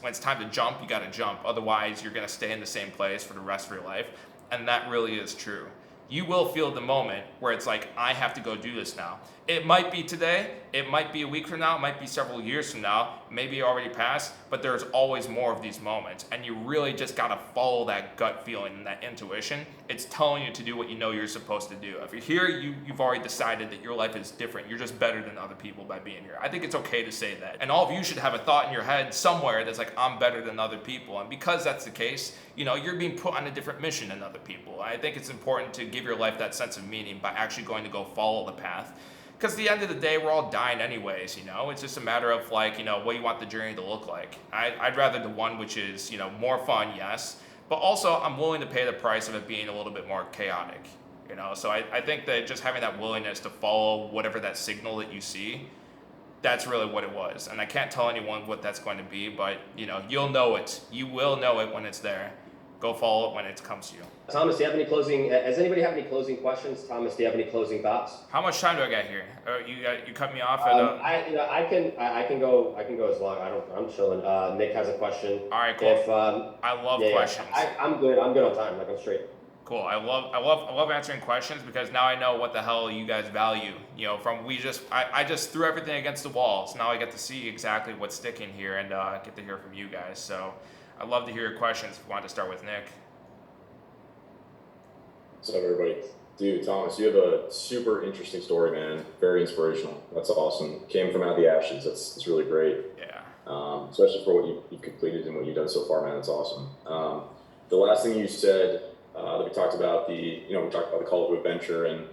when it's time to jump, you got to jump. Otherwise, you're going to stay in the same place for the rest of your life. And that really is true. You will feel the moment where it's like, I have to go do this now. It might be today, it might be a week from now, it might be several years from now, maybe already passed, but there's always more of these moments. And you really just gotta follow that gut feeling and that intuition. It's telling you to do what you know you're supposed to do. If you're here, you've already decided that your life is different. You're just better than other people by being here. I think it's okay to say that. And all of you should have a thought in your head somewhere that's like, I'm better than other people. And because that's the case, you're being put on a different mission than other people. I think it's important to give your life that sense of meaning by actually going to go follow the path. Because at the end of the day, we're all dying anyways, It's just a matter of what you want the journey to look like. I'd rather the one which is, more fun, yes, but also I'm willing to pay the price of it being a little bit more chaotic, So I think that just having that willingness to follow whatever that signal that you see, that's really what it was. And I can't tell anyone what that's going to be, but, you'll know it. You will know it when it's there. Go follow it when it comes to you. Thomas, does anybody have any closing questions? Thomas, do you have any closing thoughts? How much time do I got here? You cut me off I can go as long. I'm chilling. Nick has a question. All right, cool. I love questions. I'm good on time. I'm straight. Cool. I love answering questions because now I know what the hell you guys value. I just threw everything against the wall, so now I get to see exactly what's sticking here and get to hear from you guys. So I'd love to hear your questions. If you want to start with Nick. What's up, everybody? Dude, Thomas, you have a super interesting story, man. Very inspirational. That's awesome. Came from out of the ashes. That's really great. Yeah. Especially for what you've completed and what you've done so far, man. That's awesome. The last thing you said that we talked about we talked about the call to adventure and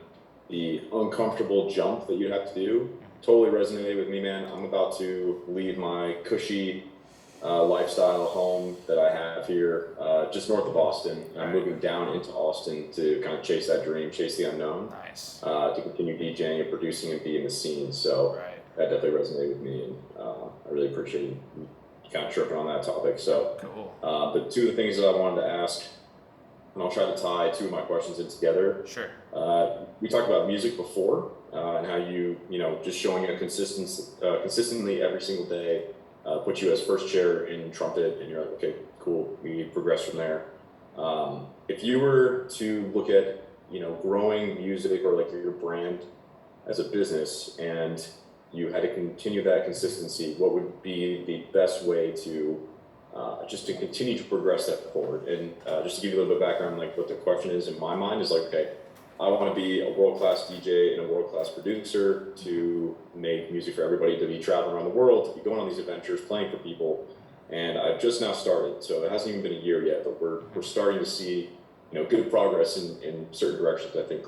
the uncomfortable jump that you have to do. Totally resonated with me, man. I'm about to leave my cushy lifestyle home that I have here just north of Austin. I'm moving down into Austin to kind of chase that dream, chase the unknown. Nice. To continue DJing and producing and be in the scene. So that definitely resonated with me, and I really appreciate you kind of tripping on that topic. So cool. The two of the things that I wanted to ask, and I'll try to tie two of my questions in together. Sure. We talked about music before and how you just showing a consistently every single day put you as first chair in trumpet, and you're like, okay, cool, we progress from there. If you were to look at, growing music or like your brand as a business, and you had to continue that consistency, what would be the best way to just to continue to progress that forward? And just to give you a little bit of background, like what the question is in my mind is like, okay, I want to be a world-class DJ and a world-class producer to make music for everybody, to be traveling around the world, to be going on these adventures, playing for people. And I've just now started, so it hasn't even been a year yet, but we're starting to see, good progress in certain directions. I think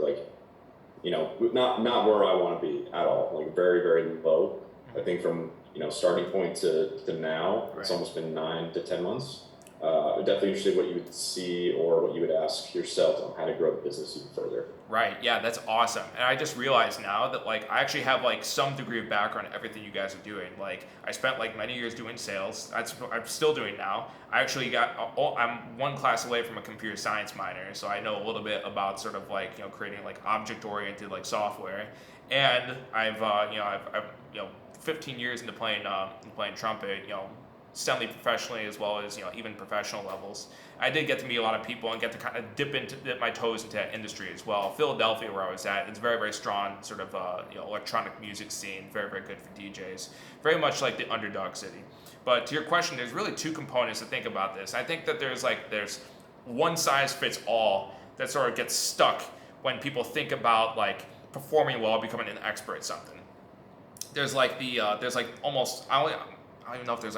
not where I want to be at all, like very, very low. I think from, starting point to now, it's almost been 9 to 10 months. I'm definitely interested what you would see or what you would ask yourself on how to grow the business even further. Right. Yeah, that's awesome. And I just realized now that I actually have some degree of background in everything you guys are doing. I spent many years doing sales. I'm still doing now. I actually I'm one class away from a computer science minor, so I know a little bit about sort of creating object-oriented software. And I've 15 years into playing trumpet, semi professionally as well as even professional levels. I did get to meet a lot of people and get to kind of dip my toes into that industry as well. Philadelphia, where I was at, it's very, very strong sort of electronic music scene, very, very good for DJs, very much like the underdog city. But to your question, there's really two components to think about this. I think that there's one size fits all that sort of gets stuck when people think about performing well, becoming an expert at something. There's almost I don't even know if there's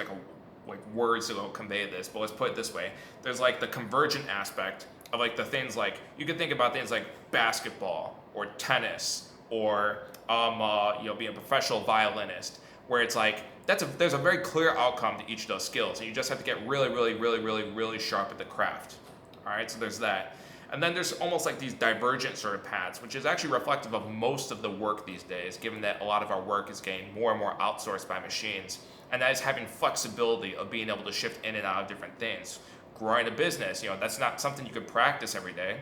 words that will convey this, but let's put it this way. There's the convergent aspect of the things you can think about things like basketball or tennis or being a professional violinist, where it's there's a very clear outcome to each of those skills, and you just have to get really, really, really, really, really sharp at the craft. All right, so there's that. And then there's almost these divergent sort of paths, which is actually reflective of most of the work these days, given that a lot of our work is getting more and more outsourced by machines. And that is having flexibility of being able to shift in and out of different things. Growing a business, that's not something you could practice every day.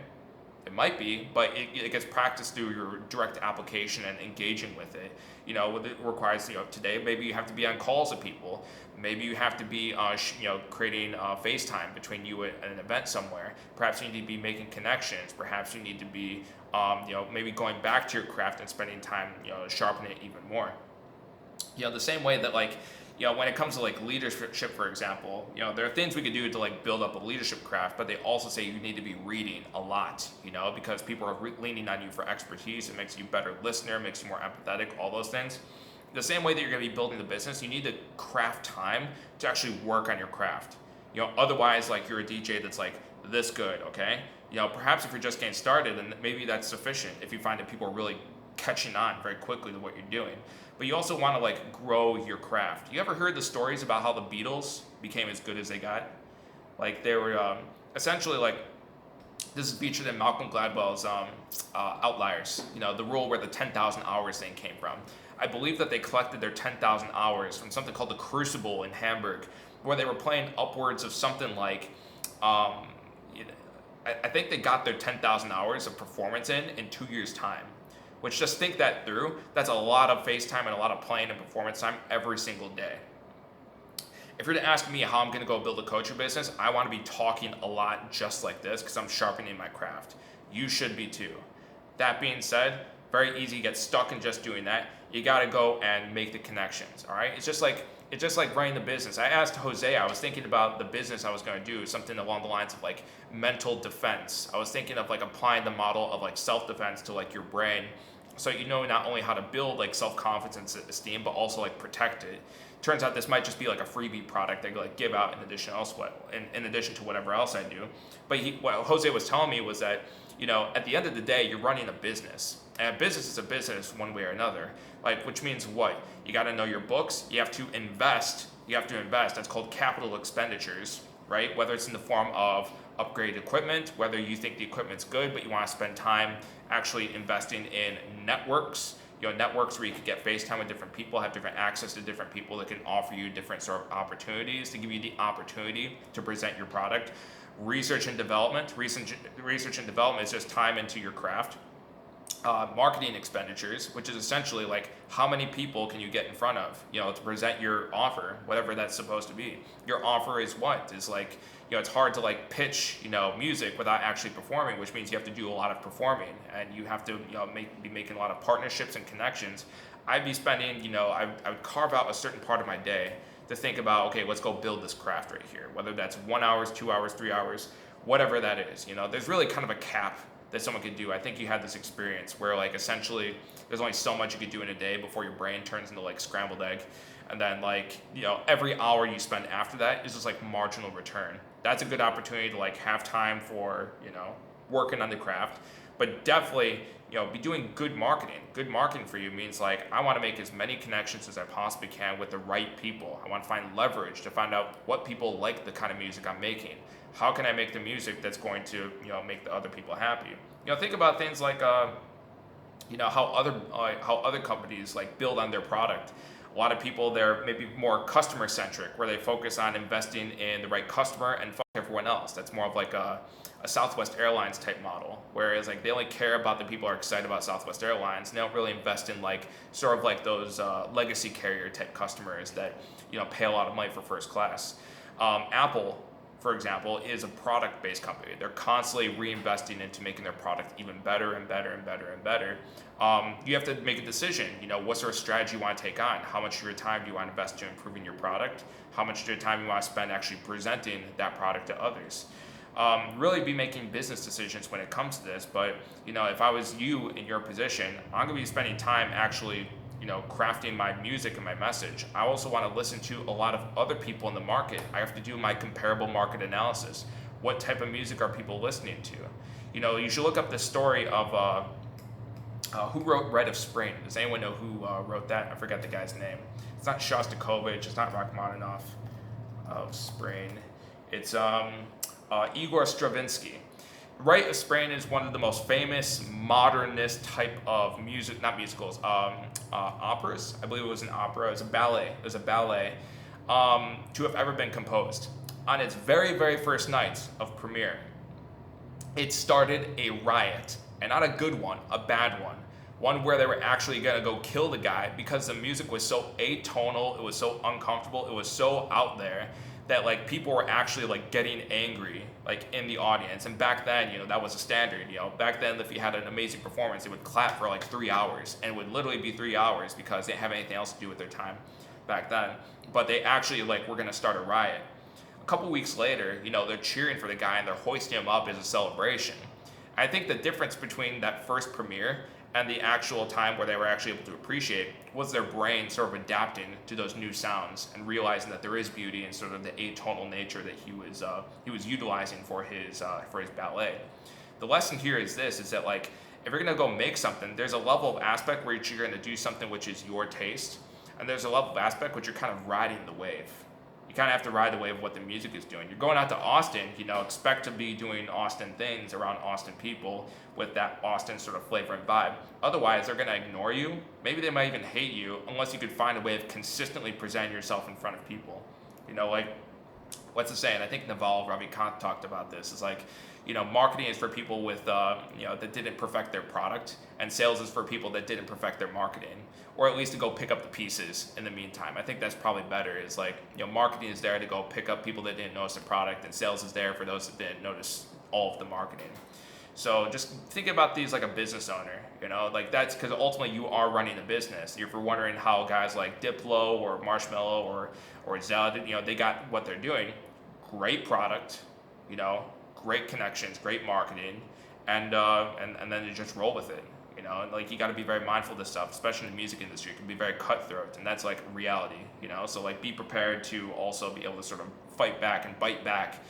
It might be, but it gets practiced through your direct application and engaging with it. It requires, today maybe you have to be on calls with people. Maybe you have to be, creating FaceTime between you and an event somewhere. Perhaps you need to be making connections. Perhaps you need to be, maybe going back to your craft and spending time, sharpening it even more. The same way that when it comes to leadership, for example, there are things we could do to build up a leadership craft, but they also say you need to be reading a lot, because people are leaning on you for expertise. It makes you a better listener, makes you more empathetic, all those things. The same way that you're going to be building the business, you need to craft time to actually work on your craft. Otherwise, you're a DJ that's this good, okay? Perhaps if you're just getting started, then maybe that's sufficient if you find that people are really catching on very quickly to what you're doing. But you also want to grow your craft. You ever heard the stories about how the Beatles became as good as they got? They were essentially this is featured in Malcolm Gladwell's Outliers. The rule where the 10,000 hours thing came from. I believe that they collected their 10,000 hours from something called the Crucible in Hamburg, where they were playing upwards of something I think they got their 10,000 hours of performance in 2 years' time. Which, just think that through, that's a lot of FaceTime and a lot of playing and performance time every single day. If you're to ask me how I'm going to go build a coaching business, I want to be talking a lot just like this because I'm sharpening my craft. You should be too. That being said, very easy to get stuck in just doing that. You got to go and make the connections, all right? It's just like running the business. I asked Jose, I was thinking about the business I was going to do, something along the lines of mental defense. I was thinking of applying the model of self-defense to your brain. So not only how to build self-confidence and esteem, but also protect it. Turns out this might just be a freebie product I give out in addition to whatever else I do. But what Jose was telling me was that at the end of the day, you're running a business, and a business is a business one way or another. Which means what? You got to know your books. You have to invest. That's called capital expenditures, right? Whether it's in the form of upgraded equipment, whether you think the equipment's good, but you want to spend time actually investing in networks, networks where you could get FaceTime with different people, have different access to different people that can offer you different sort of opportunities to give you the opportunity to present your product. Research and development is just time into your craft. Marketing expenditures, which is essentially how many people can you get in front of, to present your offer, whatever that's supposed to be. Your offer is what? Is it's hard to pitch, music without actually performing, which means you have to do a lot of performing and you have to, be making a lot of partnerships and connections. I'd be spending, I would carve out a certain part of my day to think about, okay, let's go build this craft right here, whether that's 1 hour, 2 hours, 3 hours, whatever that is. There's really kind of a cap that someone could do. I think you had this experience where essentially there's only so much you could do in a day before your brain turns into scrambled egg, and then every hour you spend after that is just marginal return. That's a good opportunity to have time for working on the craft, but definitely be doing good marketing. Good marketing for you means I want to make as many connections as I possibly can with the right people. I want to find leverage to find out what people like the kind of music I'm making. How can I make the music that's going to make the other people happy? Think about things how other companies build on their product. A lot of people, they're maybe more customer centric, where they focus on investing in the right customer and fuck everyone else. That's more of a Southwest Airlines type model, whereas they only care about the people who are excited about Southwest Airlines, and they don't really invest in those legacy carrier type customers that pay a lot of money for first class. Apple, for example, is a product-based company. They're constantly reinvesting into making their product even better and better and better and better. You have to make a decision. What sort of strategy you want to take on? How much of your time do you want to invest to improving your product? How much of your time you want to spend actually presenting that product to others? Really be making business decisions when it comes to this. But if I was you in your position, I'm going to be spending time actually crafting my music and my message. I also want to listen to a lot of other people in the market. I have to do my comparable market analysis. What type of music are people listening to? You should look up the story of who wrote Rite of Spring. Does anyone know who wrote that? I forget the guy's name. It's not Shostakovich. It's not Rachmaninoff of Spring. It's Igor Stravinsky. Rite of Spring is one of the most famous modernist type of music, not musicals, operas. I believe it was an opera. It was a ballet to have ever been composed. On its very, very first night of premiere, it started a riot, and not a good one, a bad one where they were actually gonna go kill the guy because the music was so atonal, it was so uncomfortable, it was so out there that like people were actually like getting angry like in the audience. And back then, that was a standard. Back then, if you had an amazing performance, they would clap for like 3 hours, and it would literally be 3 hours because they didn't have anything else to do with their time back then. But they actually like were gonna start a riot. A couple weeks later, they're cheering for the guy and they're hoisting him up as a celebration. I think the difference between that first premiere and the actual time where they were actually able to appreciate was their brain sort of adapting to those new sounds and realizing that there is beauty in sort of the atonal nature that he was utilizing for his ballet. The lesson here is this: is that like if you're gonna go make something, there's a level of aspect where you're gonna do something which is your taste, and there's a level of aspect which you're kind of riding the wave. You kind of have to ride the wave of what the music is doing. You're going out to Austin, expect to be doing Austin things around Austin people with that Austin sort of flavor and vibe. Otherwise, they're going to ignore you. Maybe they might even hate you unless you could find a way of consistently presenting yourself in front of people. Like, what's the saying? I think Naval Ravikant talked about this. It's like, marketing is for people with, that didn't perfect their product, and sales is for people that didn't perfect their marketing, or at least to go pick up the pieces in the meantime. I think that's probably better. Is like, marketing is there to go pick up people that didn't notice the product, and sales is there for those that didn't notice all of the marketing. So just think about these like a business owner, like that's because ultimately you are running a business. If you're wondering how guys like Diplo or Marshmallow or Zed, they got what they're doing, great product, great connections, great marketing, and then you just roll with it. Like you got to be very mindful of this stuff, especially in the music industry. It can be very cutthroat, and that's like reality. So like be prepared to also be able to sort of fight back and bite back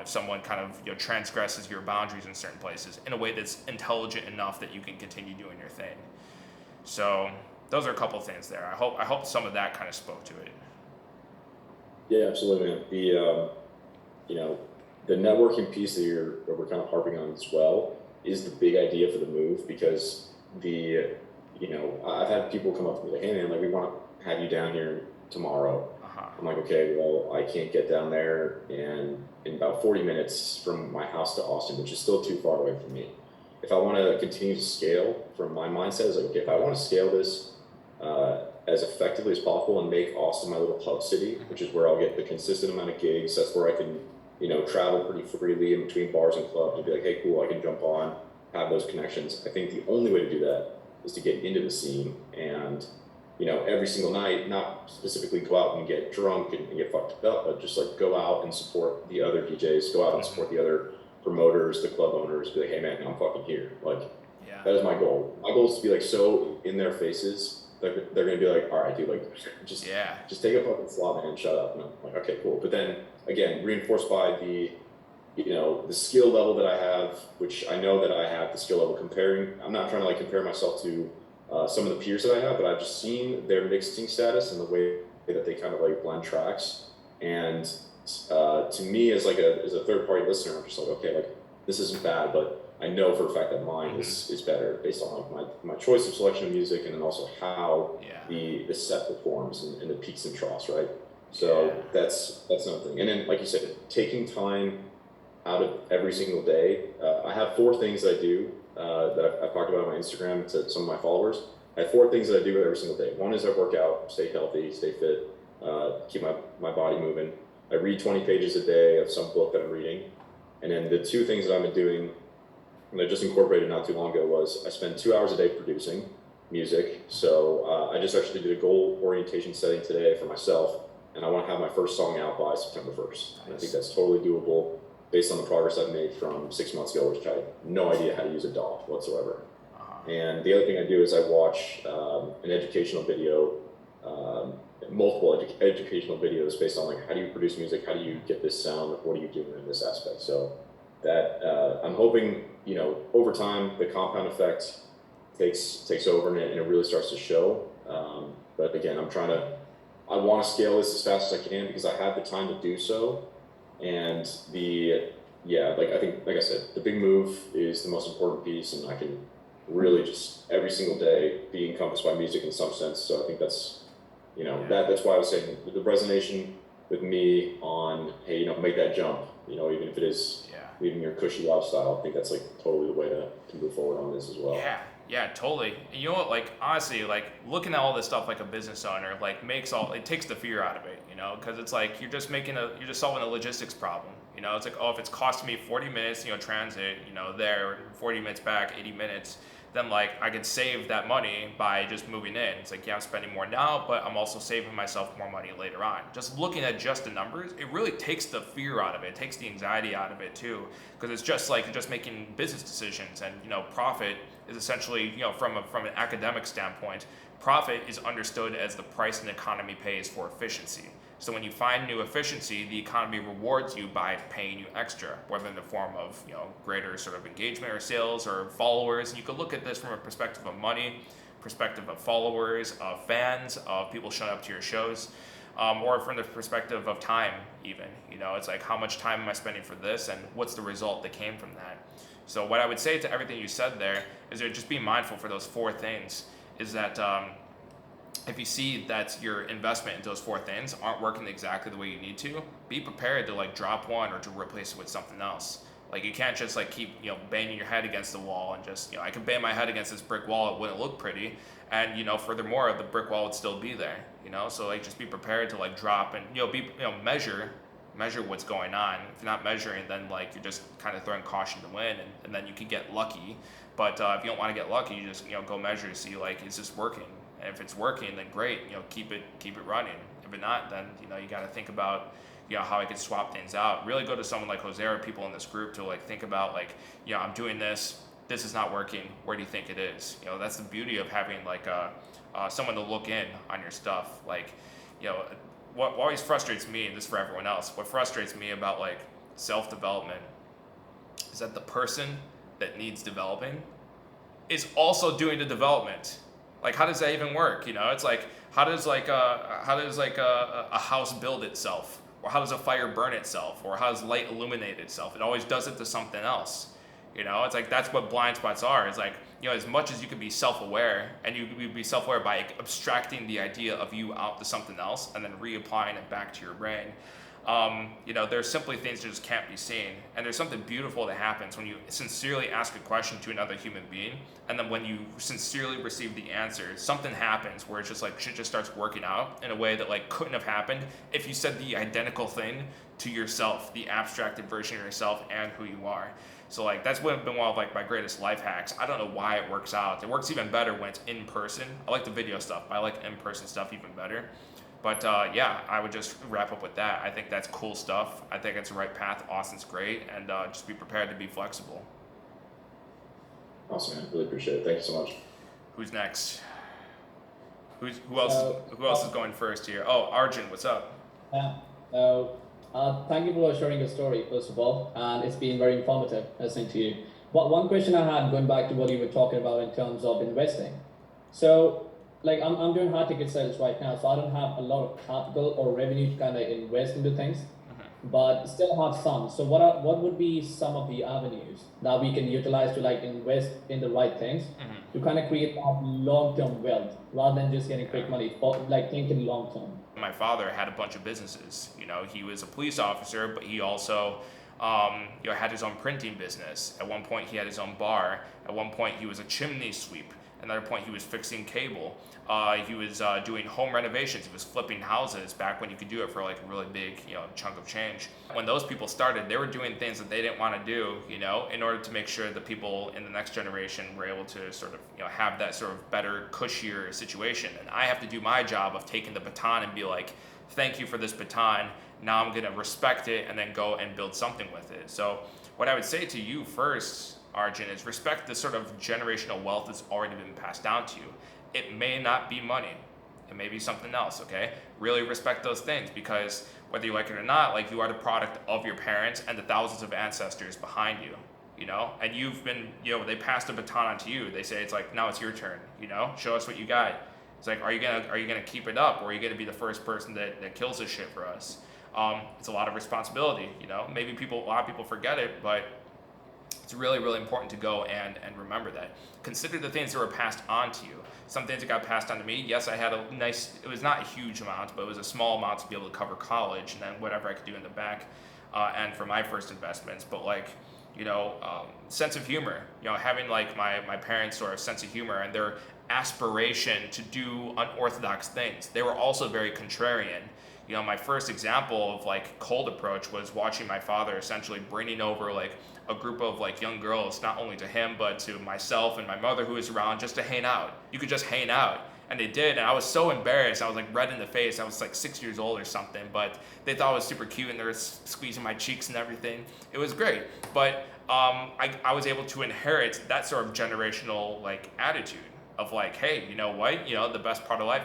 if someone kind of transgresses your boundaries in certain places in a way that's intelligent enough that you can continue doing your thing. So those are a couple of things there. I hope some of that kind of spoke to it. Yeah, absolutely, man. The networking piece that we're kind of harping on as well is the big idea for the move, because I've had people come up to me like, hey man, like we want to have you down here tomorrow. I'm like, okay, well, I can't get down there in about 40 minutes from my house to Austin, which is still too far away from me. If I want to continue to scale, from my mindset is like, okay, if I want to scale this as effectively as possible and make Austin my little hub city, which is where I'll get the consistent amount of gigs, that's where I can travel pretty freely in between bars and clubs and be like, hey, cool, I can jump on, have those connections. I think the only way to do that is to get into the scene and, every single night, not specifically go out and get drunk and get fucked up, but just like go out and support the other DJs, go out and support the other promoters, the club owners, be like, hey man, I'm fucking here. Like, that is my goal. My goal is to be like so in their faces, they're gonna be like, all right, dude, like just take a fucking slot, man, and shut up. And I'm like, okay, cool. But then again, reinforced by the skill level that I have, which I know that I have the skill level comparing. I'm not trying to like compare myself to some of the peers that I have, but I've just seen their mixing status and the way that they kind of like blend tracks. And to me, as a third party listener, I'm just like, okay, like this isn't bad, but I know for a fact that mine is better based on like my choice of selection of music, and then also how the set performs and the peaks and troughs, right? So that's another thing. And then, like you said, taking time out of every single day. I have 4 things that I do that I've talked about on my Instagram to some of my followers. I have 4 things that I do every single day. One is I work out, stay healthy, stay fit, keep my body moving. I read 20 pages a day of some book that I'm reading. And then the 2 things that I've been doing, and I just incorporated not too long ago, was I spend 2 hours a day producing music. So I just actually did a goal orientation setting today for myself, and I want to have my first song out by September 1st. And I think that's totally doable based on the progress I've made from 6 months ago, which I had no idea how to use a DAW whatsoever. And the other thing I do is I watch an educational video, multiple educational videos based on like, how do you produce music? How do you get this sound? What are you doing in this aspect? So that I'm hoping, over time, the compound effect takes over and it really starts to show. But again, I want to scale this as fast as I can because I have the time to do so. And I think, like I said, the big move is the most important piece, and I can really just every single day be encompassed by music in some sense. So I think that's, that's why I was saying the resonation with me on, hey, make that jump. Even if it is Yeah. leaving your cushy lifestyle, I think that's like totally the way to move forward on this as well. Yeah, yeah, totally. And you know what? Like honestly, like looking at all this stuff like a business owner, like it takes the fear out of it, because it's like you're just solving a logistics problem. It's like, oh, if it's costing me 40 minutes, transit, there, 40 minutes back, 80 minutes, then like I could save that money by just moving in. It's like, yeah, I'm spending more now, but I'm also saving myself more money later on. Just looking at just the numbers, it really takes the fear out of it. It takes the anxiety out of it too, because it's just like just making business decisions. And profit is essentially, from an academic standpoint, profit is understood as the price an economy pays for efficiency. So when you find new efficiency, the economy rewards you by paying you extra, whether in the form of greater sort of engagement or sales or followers. And you could look at this from a perspective of money, perspective of followers, of fans, of people showing up to your shows, or from the perspective of time even. It's like, how much time am I spending for this, and what's the result that came from that? So what I would say to everything you said there is that just be mindful for those four things. Is that if you see that your investment into those four things aren't working exactly the way you need to, be prepared to like drop one or to replace it with something else. Like you can't just like keep banging your head against the wall and just I can bang my head against this brick wall, it wouldn't look pretty, and furthermore the brick wall would still be there. So like just be prepared to like drop and measure what's going on. If you're not measuring, then like you're just kind of throwing caution to the wind, and then you can get lucky. But if you don't want to get lucky, you just go measure to see like, is this working? And if it's working, then great, keep it running. If it's not, then you got to think about how I could swap things out. Really go to someone like Jose or people in this group to like think about like, I'm doing this is not working. Where do you think it is? That's the beauty of having like someone to look in on your stuff. Like, what always frustrates me, and this is for everyone else, what frustrates me about like self-development is that the person that needs developing is also doing the development. Like, how does that even work? It's like, how does a house build itself, or how does a fire burn itself, or how does light illuminate itself? It always does it to something else. It's like, that's what blind spots are. It's like, as much as you can be self-aware, and you can be self-aware by abstracting the idea of you out to something else and then reapplying it back to your brain. There's simply things that just can't be seen. And there's something beautiful that happens when you sincerely ask a question to another human being, and then when you sincerely receive the answer, something happens where it's just like shit just starts working out in a way that like couldn't have happened if you said the identical thing to yourself, the abstracted version of yourself and who you are. So like that's been one of like my greatest life hacks. I don't know why it works out. It works even better when it's in person. I like the video stuff, but I like in-person stuff even better. But yeah, I would just wrap up with that. I think that's cool stuff. I think it's the right path. Austin's great, and just be prepared to be flexible. Awesome, man. Really appreciate it. Thank you so much. Who's next? Who else is going first here? Oh, Arjun, what's up? Yeah. Thank you for sharing your story, first of all, and it's been very informative listening to you. But one question I had, going back to what you were talking about in terms of investing. So, like I'm doing hard ticket sales right now, so I don't have a lot of capital or revenue to kind of invest into things, but still have some. So what would be some of the avenues that we can utilize to like invest in the right things to kind of create that long-term wealth rather than just getting quick money, or like thinking long-term? My father had a bunch of businesses. He was a police officer, but he also had his own printing business. At one point, he had his own bar. At one point, he was a chimney sweep. Another point, he was fixing cable. He was doing home renovations. He was flipping houses back when you could do it for like a really big, chunk of change. When those people started, they were doing things that they didn't want to do, in order to make sure that people in the next generation were able to sort of, have that sort of better, cushier situation. And I have to do my job of taking the baton and be like, thank you for this baton. Now I'm going to respect it and then go and build something with it. So what I would say to you first, Arjun, is respect the sort of generational wealth that's already been passed down to you. It may not be money. It may be something else, okay? Really respect those things, because whether you like it or not, like, you are the product of your parents and the thousands of ancestors behind you, And you've been, they passed the baton on to you. They say, it's like, now it's your turn, Show us what you got. It's like, are you gonna keep it up, or are you gonna be the first person that kills this shit for us? It's a lot of responsibility, Maybe a lot of people forget it, but it's really, really important to go and remember that. Consider the things that were passed on to you. Some things that got passed on to me, yes, I had it was not a huge amount, but it was a small amount to be able to cover college and then whatever I could do in the back. and for my first investments. But like, sense of humor, having like my parents' sort of sense of humor and their aspiration to do unorthodox things. They were also very contrarian. My first example of like cold approach was watching my father essentially bringing over like a group of like young girls, not only to him but to myself and my mother who was around, just to hang out. You could just hang out. And they did, and I was so embarrassed. I was like red in the face. I was like 6 years old or something, but they thought it was super cute, and they were squeezing my cheeks and everything. It was great, but I was able to inherit that sort of generational like attitude of like, hey, you know what? The best part of life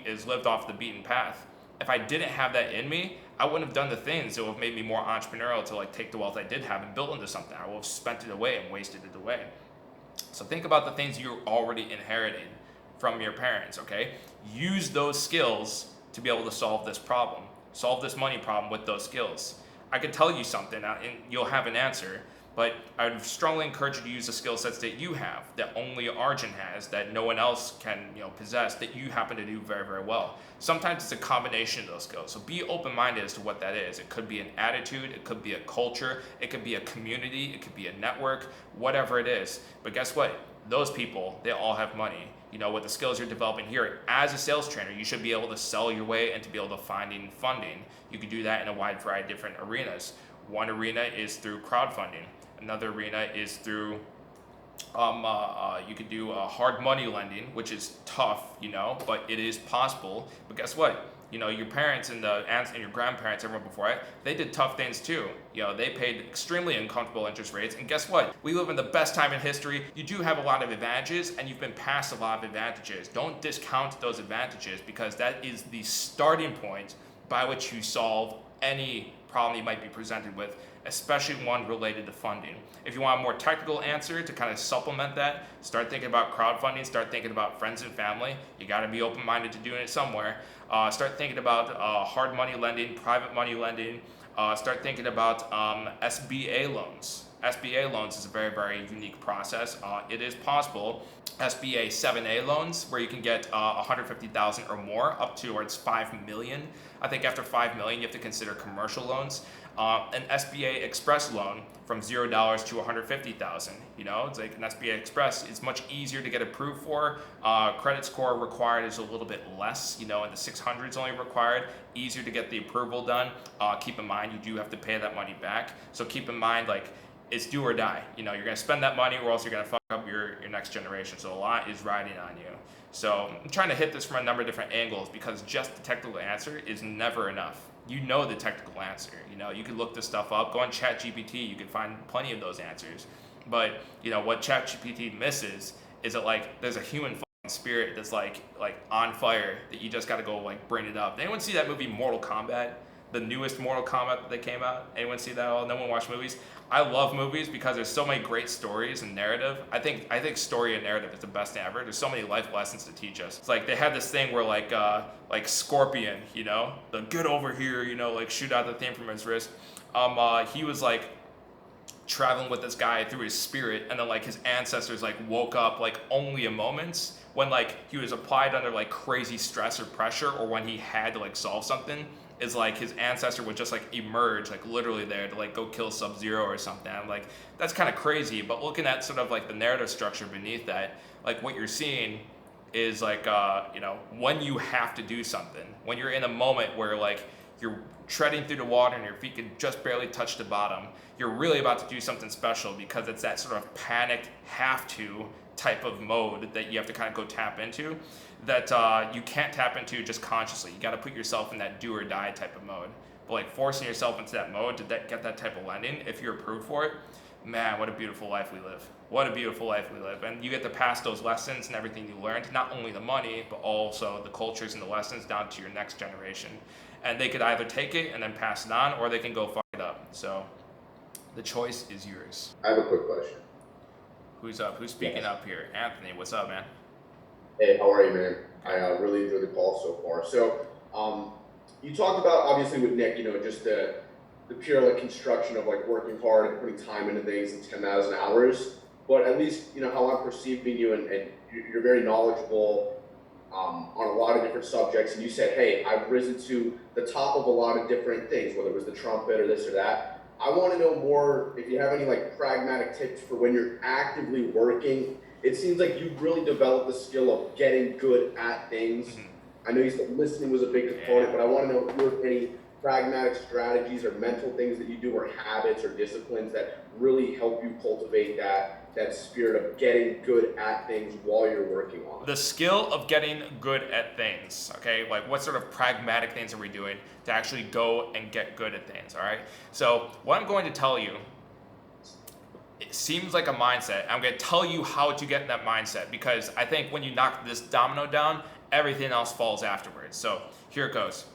is lived off the beaten path. If I didn't have that in me, I wouldn't have done the things that would have made me more entrepreneurial to like take the wealth I did have and build into something. I would have spent it away and wasted it away. So think about the things you're already inheriting from your parents, okay? Use those skills to be able to solve this problem. Solve this money problem with those skills. I could tell you something and you'll have an answer, but I would strongly encourage you to use the skill sets that you have, that only Arjun has, that no one else can possess, that you happen to do very, very well. Sometimes it's a combination of those skills. So be open-minded as to what that is. It could be an attitude, it could be a culture, it could be a community, it could be a network, whatever it is. But guess what? Those people, they all have money. With the skills you're developing here as a sales trainer, you should be able to sell your way and to be able to finding funding. You can do that in a wide variety of different arenas. One arena is through crowdfunding. Another arena is through, you could do hard money lending, which is tough, but it is possible. But guess what? Your parents and the aunts and your grandparents, everyone before it, they did tough things too. They paid extremely uncomfortable interest rates. And guess what? We live in the best time in history. You do have a lot of advantages, and you've been passed a lot of advantages. Don't discount those advantages, because that is the starting point by which you solve any problem you might be presented with, especially one related to funding. If you want a more technical answer to kind of supplement that, start thinking about crowdfunding, start thinking about friends and family. You got to be open-minded to doing it somewhere. Start thinking about hard money lending, private money lending. Start thinking about SBA loans. SBA loans is a very, very unique process. It is possible. SBA 7A loans, where you can get 150,000 or more, up towards 5 million. I think after 5 million, you have to consider commercial loans. An SBA Express loan from $0 to 150,000. It's like an SBA Express. It's much easier to get approved for. Credit score required is a little bit less. In the 600s only required. Easier to get the approval done. Keep in mind, you do have to pay that money back. So keep in mind, like, it's do or die. You're going to spend that money, or else you're going to fuck up your next generation. So a lot is riding on you. So I'm trying to hit this from a number of different angles, because just the technical answer is never enough. The technical answer. You can look this stuff up. Go on ChatGPT. You can find plenty of those answers. But what ChatGPT misses is that like there's a human spirit that's like on fire that you just got to go like bring it up. Did anyone see that movie Mortal Kombat? The newest Mortal Kombat that came out? Anyone see that at all? No one watch movies? I love movies because there's so many great stories and narrative. I think story and narrative is the best thing ever. There's so many life lessons to teach us. It's like they had this thing where like Scorpion, the get over here, like shoot out the thing from his wrist. He was like traveling with this guy through his spirit, and then like his ancestors like woke up like only in moments when like he was applied under like crazy stress or pressure, or when he had to like solve something. Is like his ancestor would just like emerge like literally there to like go kill Sub-Zero or something. I'm like, that's kind of crazy. But looking at sort of like the narrative structure beneath that, like what you're seeing is like when you have to do something, when you're in a moment where like you're treading through the water and your feet can just barely touch the bottom, you're really about to do something special, because it's that sort of panicked have to type of mode that you have to kind of go tap into, that you can't tap into just consciously. You got to put yourself in that do or die type of mode. But like forcing yourself into that mode to get that type of lending, if you're approved for it, man, what a beautiful life we live. What a beautiful life we live. And you get to pass those lessons and everything you learned, not only the money, but also the cultures and the lessons down to your next generation. And they could either take it and then pass it on, or they can go fuck it up. So the choice is yours. I have a quick question. Who's up? Who's speaking up here? Anthony, what's up, man? Hey, how are you, man? I really enjoyed the call so far. So, you talked about, obviously with Nick, just the pure like construction of like working hard and putting time into things and 10,000 hours. But at least, how I'm perceiving you, and you're very knowledgeable. on a lot of different subjects, and you said, hey, I've risen to the top of a lot of different things, whether it was the trumpet or this or that. I want to know more if you have any like pragmatic tips for when you're actively working. It seems like you've really developed the skill of getting good at things. I know you said listening was a big component, but I want to know if you have any pragmatic strategies or mental things that you do, or habits or disciplines that really help you cultivate that spirit of getting good at things while you're working on it. The skill of getting good at things, okay? Like what sort of pragmatic things are we doing to actually go and get good at things, all right? So what I'm going to tell you, it seems like a mindset. I'm going to tell you how to get in that mindset, because I think when you knock this domino down, everything else falls afterwards. So here it goes.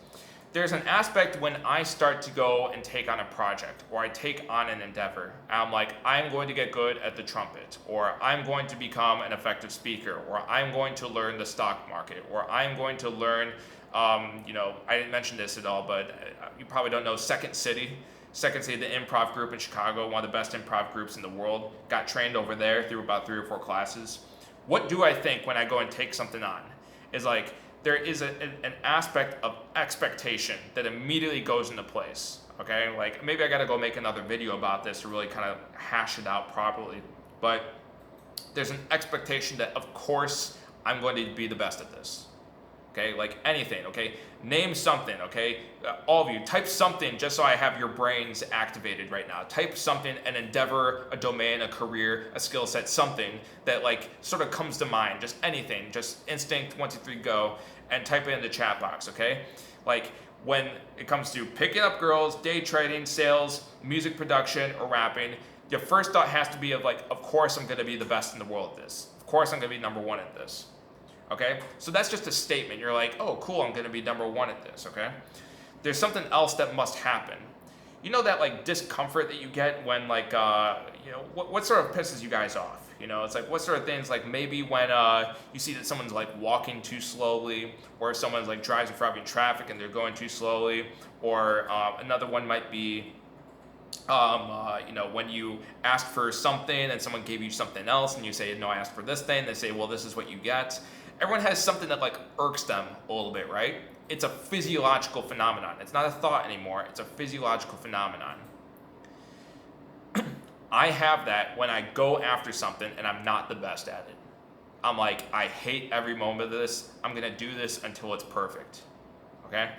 There's an aspect when I start to go and take on a project, or I take on an endeavor. I'm like, I'm going to get good at the trumpet, or I'm going to become an effective speaker, or I'm going to learn the stock market, or I'm going to learn, I didn't mention this at all, but you probably don't know Second City. Second City, the improv group in Chicago, one of the best improv groups in the world. Got trained over there through about 3 or 4 classes. What do I think when I go and take something on? Is like, there is an aspect of expectation that immediately goes into place, okay? Like, maybe I gotta go make another video about this to really kind of hash it out properly. But there's an expectation that, of course, I'm going to be the best at this, okay? Like anything, okay? Name something, okay? All of you, type something just so I have your brains activated right now. Type something, an endeavor, a domain, a career, a skill set, something that like sort of comes to mind, just anything, just instinct, 1, 2, 3, go, and type it in the chat box, okay? Like when it comes to picking up girls, day trading, sales, music production, or rapping, your first thought has to be of like, of course I'm gonna be the best in the world at this. Of course I'm gonna be number 1 at this. Okay, so that's just a statement. You're like, oh, cool, I'm gonna be number 1 at this, okay? There's something else that must happen. You know that like discomfort that you get when like, what sort of pisses you guys off? You know, it's like, what sort of things, like maybe when you see that someone's like walking too slowly, or someone's like drives in front of you in traffic and they're going too slowly, or another one might be, when you ask for something and someone gave you something else and you say, no, I asked for this thing, they say, well, this is what you get. Everyone has something that like irks them a little bit, right? It's a physiological phenomenon. It's not a thought anymore. It's a physiological phenomenon. I have that when I go after something and I'm not the best at it. I'm like, I hate every moment of this. I'm gonna do this until it's perfect, okay?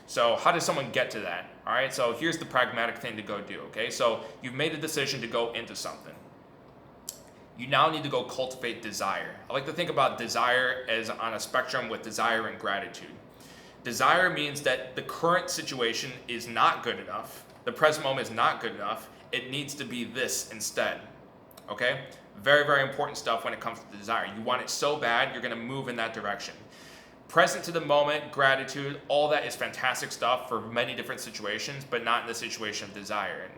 So how does someone get to that? All right, so here's the pragmatic thing to go do, okay? So you've made a decision to go into something. You now need to go cultivate desire. I like to think about desire as on a spectrum with desire and gratitude. Desire means that the current situation is not good enough. The present moment is not good enough. It needs to be this instead, okay? Very, very important stuff when it comes to desire. You want it so bad, you're gonna move in that direction. Present to the moment, gratitude, all that is fantastic stuff for many different situations, but not in the situation of desire.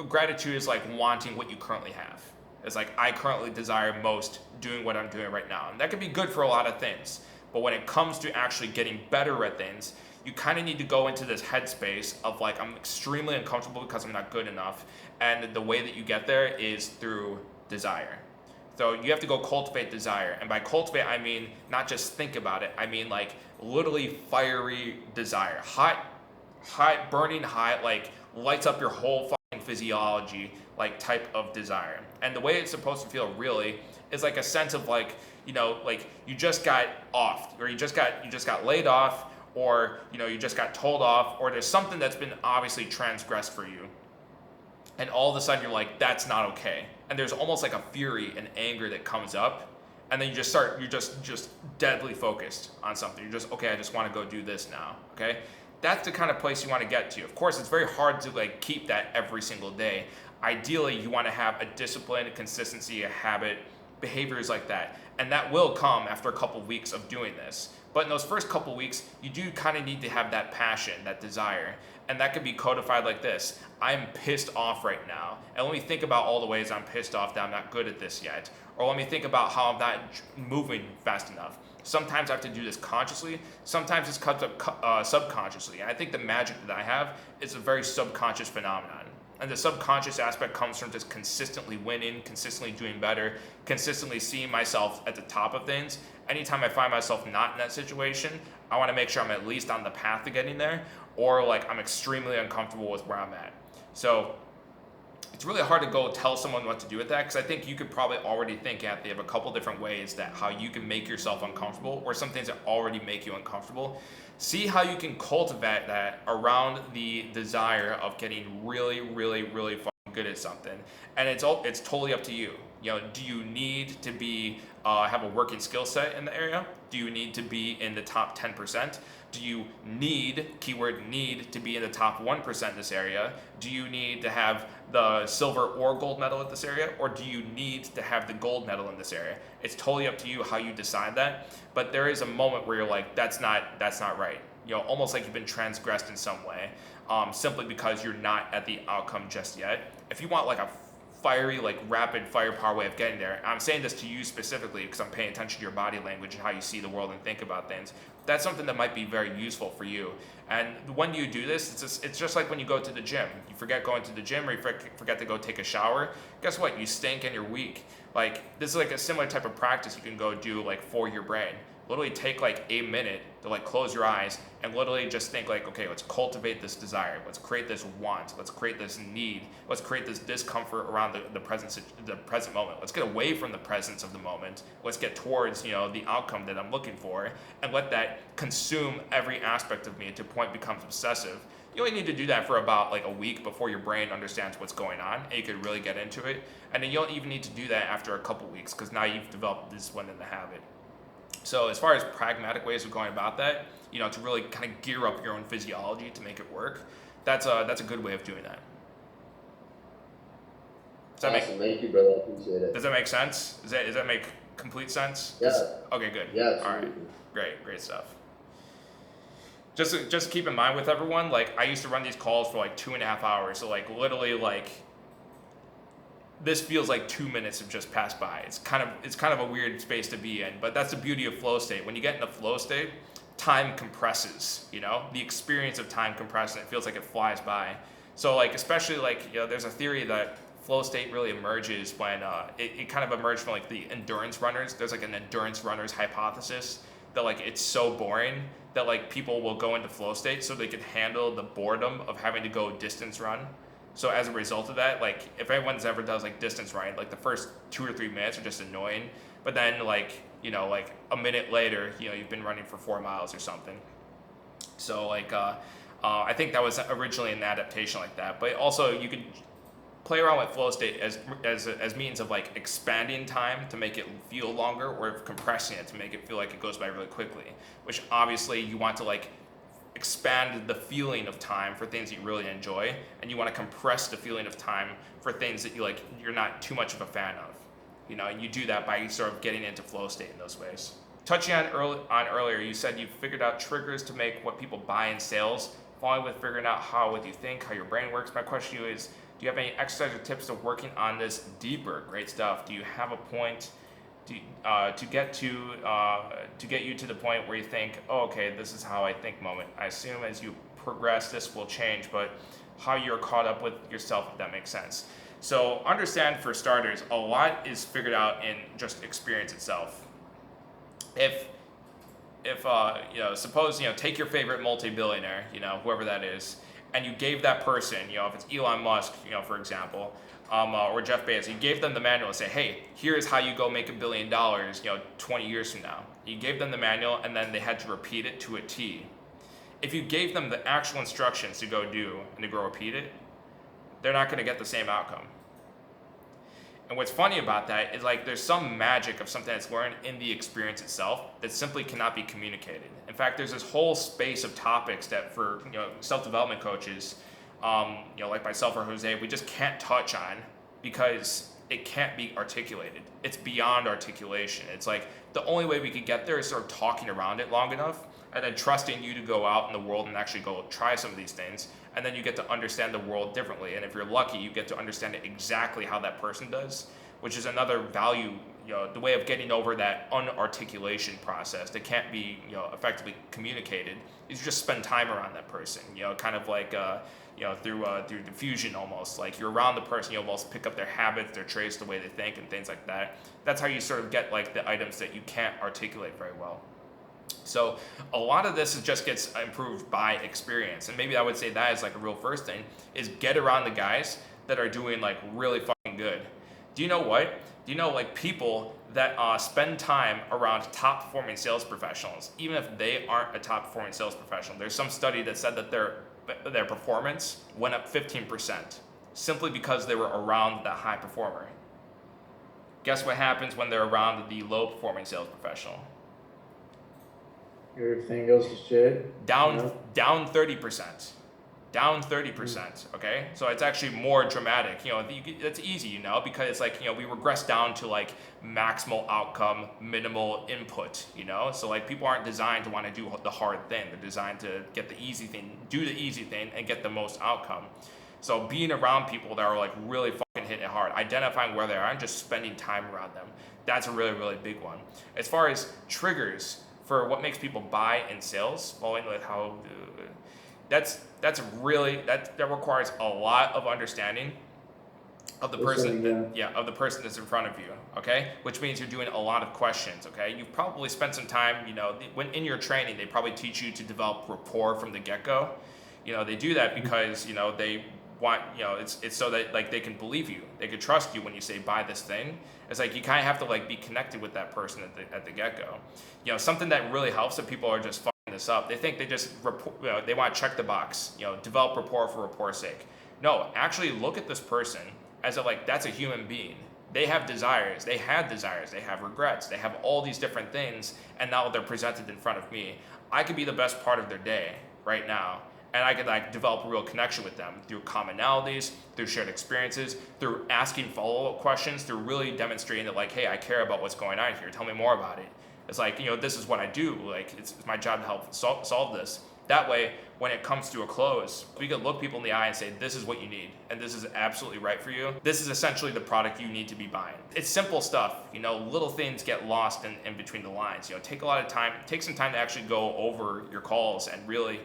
Gratitude is like wanting what you currently have. It's like, I currently desire most doing what I'm doing right now. And that can be good for a lot of things. But when it comes to actually getting better at things, you kind of need to go into this headspace of like, I'm extremely uncomfortable because I'm not good enough. And the way that you get there is through desire. So you have to go cultivate desire. And by cultivate, I mean not just think about it. I mean like literally fiery desire. Hot, burning hot, like lights up your whole fucking physiology, like type of desire. And the way it's supposed to feel really is like a sense of like, like you just got off, or you just got laid off, or you just got told off, or there's something that's been obviously transgressed for you. And all of a sudden you're like, that's not okay. And there's almost like a fury and anger that comes up. And then you're just deadly focused on something. You're just, okay, I just want to go do this now, okay? That's the kind of place you want to get to. Of course, it's very hard to like keep that every single day. Ideally, you want to have a discipline, a consistency, a habit, behaviors like that. And that will come after a couple weeks of doing this. But in those first couple weeks, you do kind of need to have that passion, that desire. And that could be codified like this. I'm pissed off right now. And let me think about all the ways I'm pissed off that I'm not good at this yet. Or let me think about how I'm not moving fast enough. Sometimes I have to do this consciously. Sometimes this comes up subconsciously. And I think the magic that I have is a very subconscious phenomenon. And the subconscious aspect comes from just consistently winning, consistently doing better, consistently seeing myself at the top of things. Anytime I find myself not in that situation, I want to make sure I'm at least on the path to getting there, or like I'm extremely uncomfortable with where I'm at. So it's really hard to go tell someone what to do with that, because I think you could probably already think, Anthony, of a couple different ways that how you can make yourself uncomfortable, or some things that already make you uncomfortable. See how you can cultivate that around the desire of getting really, really, really fucking good at something. And it's totally up to you. You know, do you need to be have a working skill set in the area? Do you need to be in the top 10%? Do you need, keyword need, to be in the top 1% in this area? Do you need to have the silver or gold medal in this area? Or do you need to have the gold medal in this area? It's totally up to you how you decide that. But there is a moment where you're like, that's not right. You know, almost like you've been transgressed in some way, simply because you're not at the outcome just yet. If you want like a fiery, like rapid firepower way of getting there, I'm saying this to you specifically because I'm paying attention to your body language and how you see the world and think about things. That's something that might be very useful for you. And when you do this, it's just like when you go to the gym. You forget going to the gym, or you forget to go take a shower. Guess what? You stink and you're weak. Like, this is like a similar type of practice you can go do like for your brain. Literally take like a minute to like close your eyes and literally just think like, okay, let's cultivate this desire. Let's create this want. Let's create this need. Let's create this discomfort around the present moment. Let's get away from the presence of the moment. Let's get towards, you know, the outcome that I'm looking for, and let that consume every aspect of me to a point it becomes obsessive. You only need to do that for about like a week before your brain understands what's going on, and you can really get into it. And then you don't even need to do that after a couple weeks, because now you've developed this one in the habit. So as far as pragmatic ways of going about that, you know, to really kind of gear up your own physiology to make it work, that's a good way of doing that. Awesome. Thank you, brother. I appreciate it. Does that make sense? Does that make complete sense? Yeah. Okay, good. Yeah, all right, great stuff. Just keep in mind with everyone, like, I used to run these calls for like 2.5 hours, so like literally like this feels like 2 minutes have just passed by. It's kind of a weird space to be in, but that's the beauty of flow state. When you get in the flow state, time compresses, you know? The experience of time compresses, and it feels like it flies by. So like, especially like, you know, there's a theory that flow state really emerges when it kind of emerged from like the endurance runners. There's like an endurance runners hypothesis that like it's so boring that like people will go into flow state so they can handle the boredom of having to go distance run. So as a result of that, like if anyone's ever does like distance running, like the first 2 or 3 minutes are just annoying, but then like, you know, like a minute later, you know, you've been running for 4 miles or something. So like I think that was originally an adaptation like that, but also you could play around with flow state as means of like expanding time to make it feel longer, or compressing it to make it feel like it goes by really quickly, which obviously you want to like expand the feeling of time for things that you really enjoy, and you want to compress the feeling of time for things that you're not too much of a fan of. You know, and you do that by sort of getting into flow state in those ways. Touching on earlier, you said you figured out triggers to make what people buy in sales. Following with figuring out what you think, how your brain works. My question to you is, do you have any exercise or tips to working on this deeper? Great stuff. Do you have a point to get you to the point where you think, oh, okay, this is how I think moment. I assume as you progress, this will change, but how you're caught up with yourself, if that makes sense. So understand, for starters, a lot is figured out in just experience itself. If you know, suppose, you know, take your favorite multi-billionaire, you know, whoever that is, and you gave that person, you know, if it's Elon Musk, you know, for example, or Jeff Bezos, you gave them the manual and say, hey, here's how you go make $1 billion, you know, 20 years from now. You gave them the manual, and then they had to repeat it to a T. If you gave them the actual instructions to go do and to go repeat it, they're not going to get the same outcome. And what's funny about that is like there's some magic of something that's learned in the experience itself that simply cannot be communicated. In fact, there's this whole space of topics that for, you know, self-development coaches, you know, like myself or Jose, we just can't touch on because it can't be articulated. It's beyond articulation. It's like the only way we could get there is sort of talking around it long enough, and then trusting you to go out in the world and actually go try some of these things, and then you get to understand the world differently. And if you're lucky, you get to understand it exactly how that person does. which is another value, the way of getting over that unarticulation process that can't be, effectively communicated, is you just spend time around that person, kind of like, through diffusion almost. Like you're around the person, you almost pick up their habits, their traits, the way they think, and things like that. That's how you sort of get like the items that you can't articulate very well. So a lot of this just gets improved by experience, and maybe I would say that is like a real first thing, is get around the guys that are doing like really fucking good. Do you know what? Do you know like people that spend time around top performing sales professionals, even if they aren't a top performing sales professional? There's some study that said that their performance went up 15% simply because they were around that high performer. Guess what happens when they're around the low performing sales professional? Everything goes to shit. Down 30%. Down 30%, okay? So it's actually more dramatic. It's easy, because it's like, we regress down to like maximal outcome, minimal input, So like people aren't designed to want to do the hard thing. They're designed to get the easy thing, do the easy thing, and get the most outcome. So being around people that are like really fucking hitting it hard, identifying where they are and just spending time around them, that's a really, really big one. As far as triggers for what makes people buy in sales, following like how that requires a lot of understanding of the person of the person that's in front of you, okay? Which means you're doing a lot of questions, okay? You've probably spent some time, when in your training, they probably teach you to develop rapport from the get-go. They do that because, they want, it's so that like they can believe you, they can trust you when you say buy this thing. It's like you kind of have to like be connected with that person at the get-go. Something that really helps if people are just fucking this up. They think they just they want to check the box, develop rapport for rapport's sake. No, actually look at this person as that's a human being. They have desires, they have regrets, they have all these different things, and now they're presented in front of me. I could be the best part of their day right now, and I could develop a real connection with them through commonalities, through shared experiences, through asking follow-up questions, through really demonstrating that hey, I care about what's going on here, tell me more about it. It's this is what I do, it's my job to help solve this. That way, when it comes to a close, we can look people in the eye and say, this is what you need, and this is absolutely right for you. This is essentially the product you need to be buying. It's simple stuff, little things get lost in between the lines. Take some time to actually go over your calls and really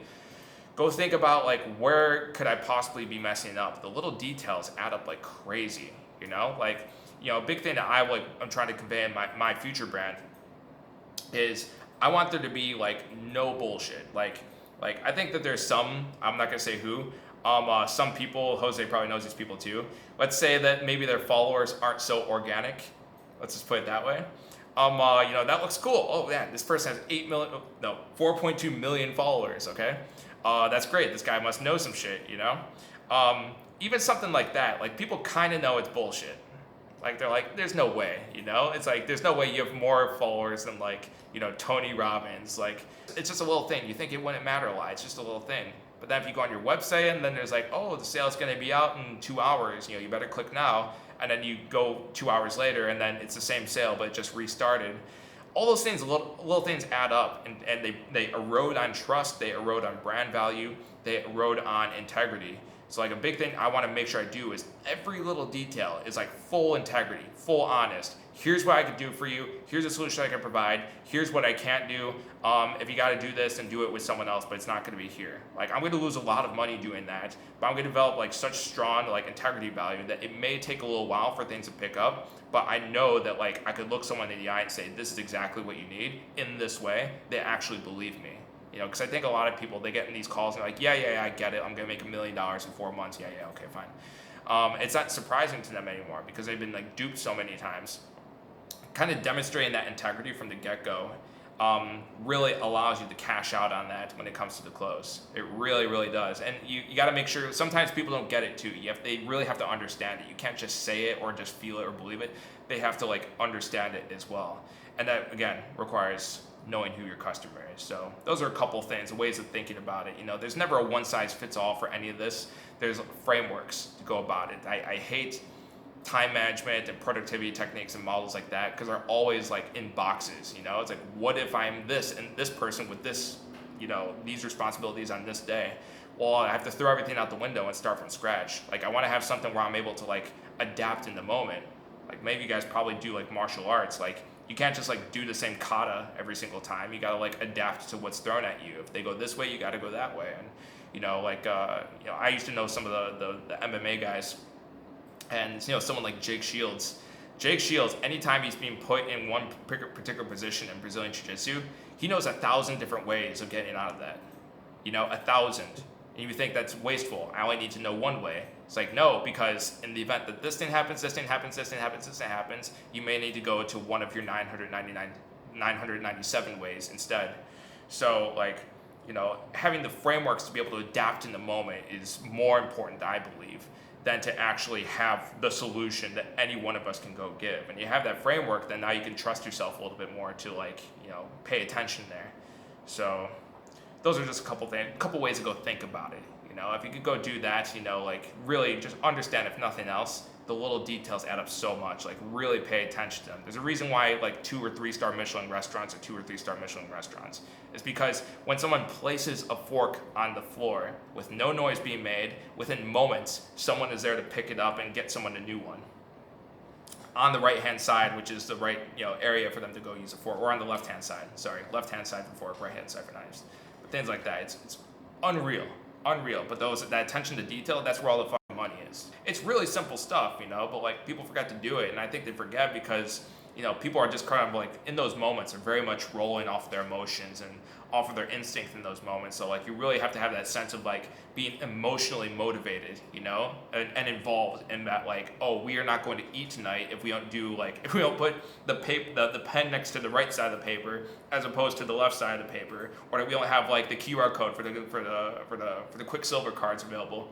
go think about where could I possibly be messing up. The little details add up like crazy, a big thing that I'm trying to convey in my future brand is I want there to be no bullshit. I think that there's some, I'm not gonna say who, some people, Jose probably knows these people too. Let's say that maybe their followers aren't so organic. Let's just put it that way. That looks cool. Oh man, this person has 4.2 million followers, okay? That's great. This guy must know some shit, Even something like that, people kind of know it's bullshit. They're there's no way, It's there's no way you have more followers than Tony Robbins. It's just a little thing. You think it wouldn't matter a lot. It's just a little thing. But then if you go on your website and then there's oh, the sale's going to be out in 2 hours, you better click now. And then you go 2 hours later and then it's the same sale, but it just restarted. All those things, little things add up, and they erode on trust, they erode on brand value, they erode on integrity. So a big thing I want to make sure I do is every little detail is full integrity, full honest. Here's what I can do for you. Here's a solution I can provide. Here's what I can't do. If you got to do this, and do it with someone else, but it's not going to be here. I'm going to lose a lot of money doing that, but I'm going to develop such strong integrity value that it may take a little while for things to pick up, but I know that I could look someone in the eye and say, this is exactly what you need in this way. They actually believe me. Because I think a lot of people, they get in these calls and they're yeah, I get it. I'm going to make $1 million in 4 months. Yeah, okay, fine. It's not surprising to them anymore because they've been duped so many times. Kind of demonstrating that integrity from the get-go really allows you to cash out on that when it comes to the close. It really, really does. And you got to make sure, sometimes people don't get it too. They really have to understand it. You can't just say it or just feel it or believe it. They have to understand it as well. And that, again, requires knowing who your customer is. So those are a couple things, ways of thinking about it. There's never a one-size-fits-all for any of this. There's frameworks to go about it. I hate time management and productivity techniques and models like that because they're always in boxes. It's what if I'm this and this person with this, these responsibilities on this day? Well, I have to throw everything out the window and start from scratch. I want to have something where I'm able to adapt in the moment. Like maybe you guys probably do like martial arts. Like you can't just like do the same kata every single time. You gotta like adapt to what's thrown at you. If they go this way, you gotta go that way. And I used to know some of the MMA guys, and someone like Jake Shields. Jake Shields, anytime he's being put in one particular position in Brazilian Jiu-Jitsu, he knows 1,000 different ways of getting out of that. 1,000. And you think that's wasteful. I only need to know one way. It's like, no, because in the event that this thing happens, this thing happens, this thing happens, this thing happens, you may need to go to one of your 997 ways instead. So, having the frameworks to be able to adapt in the moment is more important, I believe, than to actually have the solution that any one of us can go give. And you have that framework, then now you can trust yourself a little bit more to pay attention there. So those are just a couple ways to go think about it. If you could go do that, really just understand, if nothing else, the little details add up so much. Like really pay attention to them. There's a reason why 2 or 3 star Michelin restaurants are 2 or 3 star Michelin restaurants. It's because when someone places a fork on the floor with no noise being made, within moments, someone is there to pick it up and get someone a new one. On the right-hand side, which is the right area for them to go use a fork, or on the left-hand side. Sorry, left-hand side for fork, right-hand side for knives. But things like that, it's unreal. But that attention to detail, that's where all the fucking money is. It's really simple stuff, but people forget to do it, and I think they forget because people are just kind of in those moments are very much rolling off their emotions and off of their instinct in those moments. So you really have to have that sense of being emotionally motivated, and involved in that we are not going to eat tonight if we don't do if we don't put the pen next to the right side of the paper as opposed to the left side of the paper, or that we don't have the QR code for the Quicksilver cards available.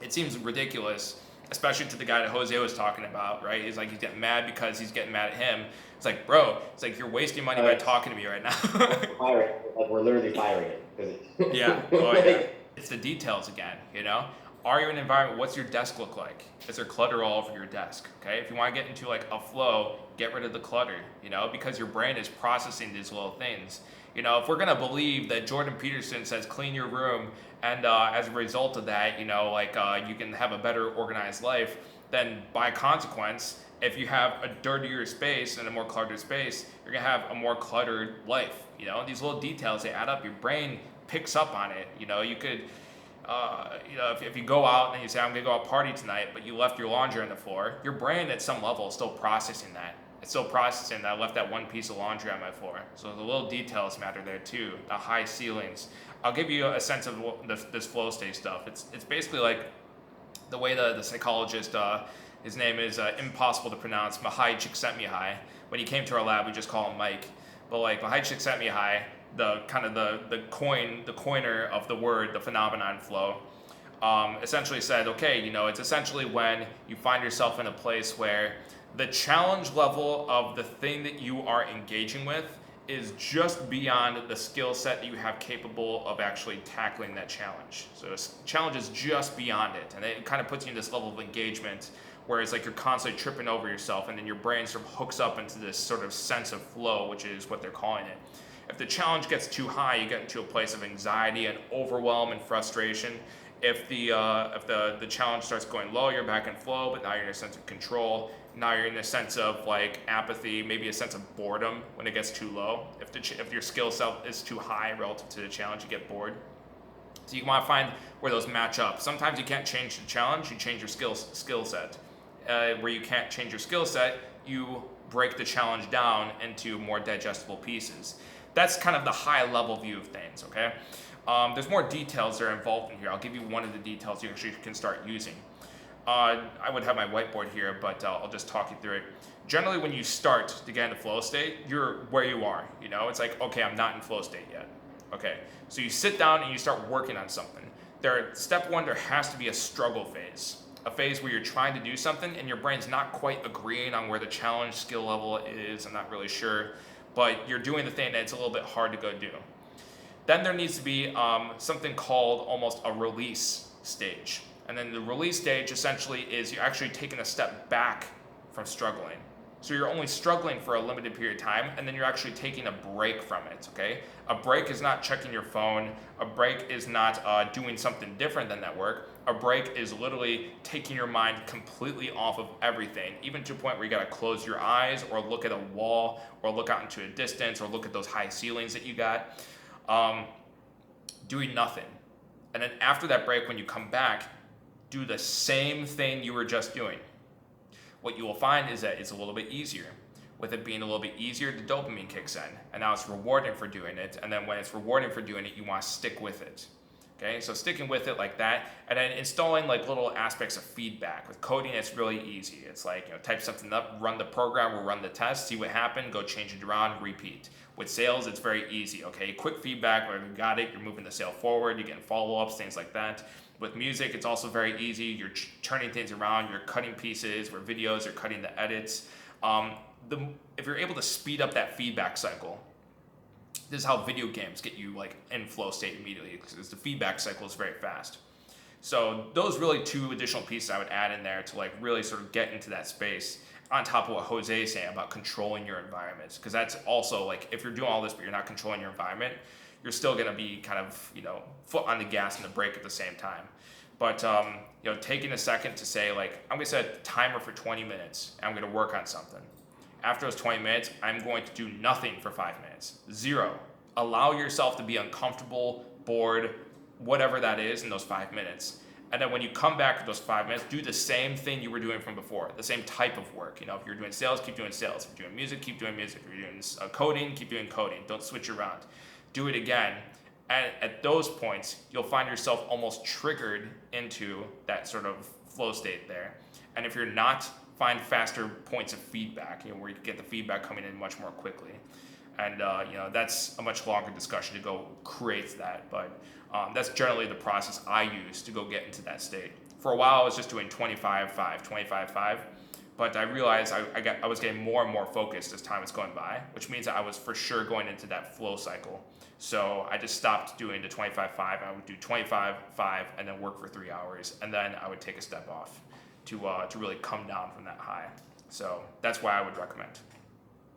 It seems ridiculous, especially to the guy that Jose was talking about, right? He's he's getting mad because he's getting mad at him. It's bro, it's you're wasting money by talking to me right now. We're literally firing it. Yeah. Yeah. It's the details again, Are you in an environment, what's your desk look like? Is there clutter all over your desk, okay? If you want to get into a flow, get rid of the clutter, because your brain is processing these little things. If we're going to believe that Jordan Peterson says clean your room, and as a result of that, you can have a better organized life, then by consequence, if you have a dirtier space and a more cluttered space, you're going to have a more cluttered life. These little details, they add up. Your brain picks up on it. You could, if you go out and you say, I'm going to go out party tonight, but you left your laundry on the floor, your brain at some level is still processing that. It's still processing that I left that one piece of laundry on my floor. So the little details matter there too. The high ceilings. I'll give you a sense of this flow state stuff. It's basically the way the psychologist, his name is impossible to pronounce, Mahai Csikszentmihalyi. When he came to our lab, we just call him Mike. But Mahai Csikszentmihalyi, the coiner of the word, the phenomenon flow, essentially said, okay, it's essentially when you find yourself in a place where the challenge level of the thing that you are engaging with is just beyond the skill set that you have capable of actually tackling that challenge. So this challenge is just beyond it, and it kind of puts you in this level of engagement where it's you're constantly tripping over yourself, and then your brain sort of hooks up into this sort of sense of flow, which is what they're calling it. If the challenge gets too high, you get into a place of anxiety and overwhelm and frustration. If the challenge starts going low, you're back in flow, but now you're in a sense of control. Now you're in a sense of apathy, maybe a sense of boredom when it gets too low. If your skill set is too high relative to the challenge, you get bored. So you want to find where those match up. Sometimes you can't change the challenge, you change your skill set. Where you can't change your skill set, you break the challenge down into more digestible pieces. That's kind of the high level view of things, okay? There's more details that are involved in here. I'll give you one of the details you actually can start using. I would have my whiteboard here, but I'll just talk you through it. Generally, when you start to get into flow state, you're where you are. It's okay, I'm not in flow state yet. Okay, so you sit down and you start working on something. Step one, there has to be a struggle phase. A phase where you're trying to do something and your brain's not quite agreeing on where the challenge skill level is. I'm not really sure, but you're doing the thing that it's a little bit hard to go do. Then there needs to be something called almost a release stage. And then the release stage essentially is you're actually taking a step back from struggling. So you're only struggling for a limited period of time, and then you're actually taking a break from it, okay? A break is not checking your phone. A break is not doing something different than that work. A break is literally taking your mind completely off of everything, even to a point where you gotta close your eyes or look at a wall or look out into a distance or look at those high ceilings that you got. Doing nothing. And then after that break, when you come back, do the same thing you were just doing. What you will find is that it's a little bit easier. With it being a little bit easier, the dopamine kicks in, and now it's rewarding for doing it, and then when it's rewarding for doing it, you want to stick with it. Okay, so sticking with it like that, and then installing like little aspects of feedback. With coding, it's really easy. It's like, type something up, run the program, or run the test, see what happened, go change it around, repeat. With sales, it's very easy. Okay, quick feedback, where you got it, you're moving the sale forward, you're getting follow-ups, things like that. With music, it's also very easy. You're turning things around, you're cutting pieces, where videos are cutting the edits. If you're able to speed up that feedback cycle, this is how video games get you like in flow state immediately, because the feedback cycle is very fast. So those really two additional pieces I would add in there to like really sort of get into that space, on top of what Jose is saying about controlling your environment, because that's also like, if you're doing all this but you're not controlling your environment, you're still going to be kind of, foot on the gas and the brake at the same time. But taking a second to say, like, I'm going to set a timer for 20 minutes and I'm going to work on something. After those 20 minutes, I'm going to do nothing for 5 minutes. 0. Allow yourself to be uncomfortable, bored, whatever that is in those 5 minutes. And then when you come back to those 5 minutes, do the same thing you were doing from before, the same type of work. If you're doing sales, keep doing sales. If you're doing music, keep doing music. If you're doing coding, keep doing coding. Don't switch around. Do it again. And at those points, you'll find yourself almost triggered into that sort of flow state there. And if you're not, find faster points of feedback, where you get the feedback coming in much more quickly. And that's a much longer discussion to go create that, but that's generally the process I use to go get into that state. For a while, I was just doing 25-5, 25-5, but I realized I was getting more and more focused as time was going by, which means that I was for sure going into that flow cycle. So I just stopped doing the 25-5. I would do 25-5 and then work for 3 hours, and then I would take a step off to really come down from that high. So that's why I would recommend.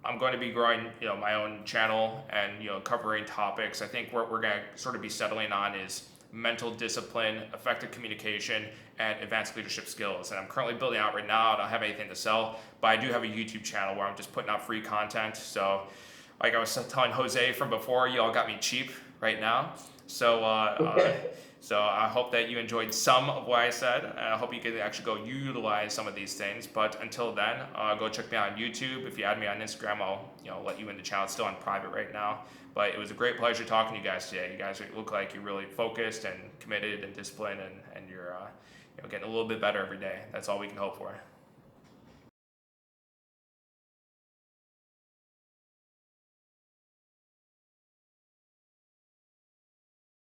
I'm going to be growing, my own channel and, covering topics. I think what we're going to sort of be settling on is mental discipline, effective communication, and advanced leadership skills. And I'm currently building out right now. I don't have anything to sell, but I do have a YouTube channel where I'm just putting out free content. So like I was telling Jose from before, y'all got me cheap right now. So I hope that you enjoyed some of what I said, and I hope you can actually go utilize some of these things. But until then, go check me out on YouTube. If you add me on Instagram, I'll let you in the channel. It's still on private right now. But it was a great pleasure talking to you guys today. You guys look like you're really focused and committed and disciplined, and you're getting a little bit better every day. That's all we can hope for.